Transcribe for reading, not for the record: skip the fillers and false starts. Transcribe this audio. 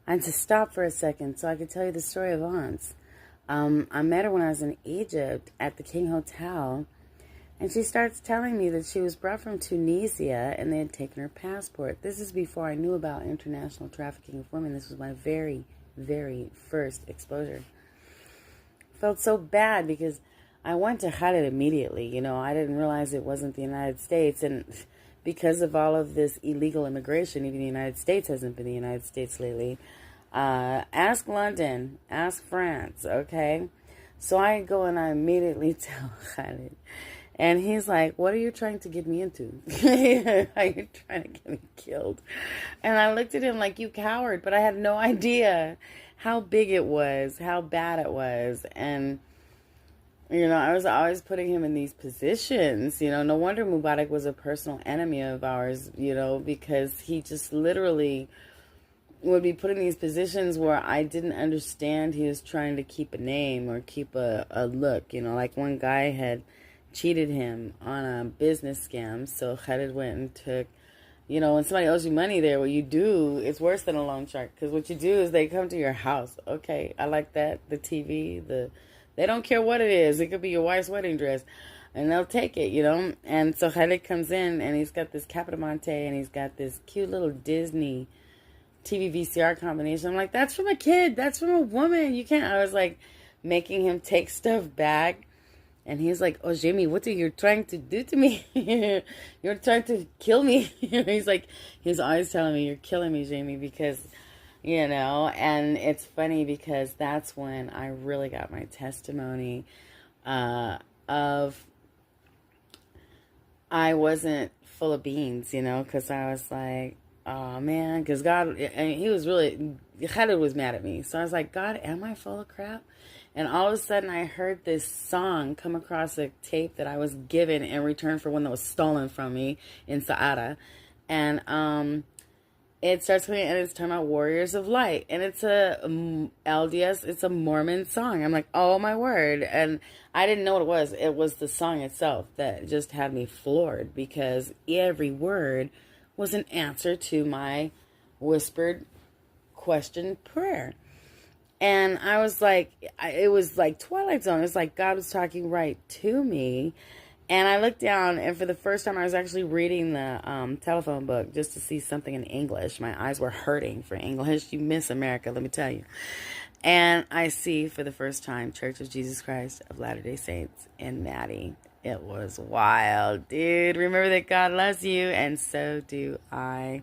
and to stop for a second so I could tell you the story of Aunce. I met her when I was in Egypt at the King Hotel, and she starts telling me that she was brought from Tunisia and they had taken her passport. This is before I knew about international trafficking of women. This was my very, very first exposure. Felt so bad because I went to hide it immediately. I didn't realize it wasn't the United States. And because of all of this illegal immigration, even the United States hasn't been the United States lately. Ask London, ask France, okay? So I go and I immediately tell Khalid. And he's like, what are you trying to get me into? Are you trying to get me killed? And I looked at him like, you coward. But I had no idea how big it was, how bad it was. And, I was always putting him in these positions. No wonder Mubarak was a personal enemy of ours, because he just literally would be put in these positions where I didn't understand he was trying to keep a name or keep a look. Like one guy had cheated him on a business scam. So Khalid went and took, when somebody owes you money there, what you do, it's worse than a loan shark. Because what you do is they come to your house. Okay, I like that. The TV, they don't care what it is. It could be your wife's wedding dress. And they'll take it, And so Khalid comes in and he's got this Capodimonte and he's got this cute little Disney TV VCR combination. I'm like, that's from a kid. That's from a woman. You can't. I was like making him take stuff back. And he's like, oh, Jamie, what are you trying to do to me? You're trying to kill me. He's always telling me, you're killing me, Jamie, because, and it's funny because that's when I really got my testimony of I wasn't full of beans, because I was like, oh, man, because God, and he was really, Khalid was mad at me. So I was like, God, am I full of crap? And all of a sudden I heard this song come across a tape that I was given in return for one that was stolen from me in Saada. And it starts playing and it's talking about Warriors of Light. And it's a LDS, it's a Mormon song. I'm like, oh my word. And I didn't know what it was. It was the song itself that just had me floored because every word was an answer to my whispered question prayer. And I was like, it was like Twilight Zone. It's like God was talking right to me. And I looked down, and for the first time, I was actually reading the telephone book just to see something in English. My eyes were hurting for English. You miss America, let me tell you. And I see for the first time Church of Jesus Christ of Latter-day Saints in Maddie. It was wild, dude. Remember that God loves you, and so do I.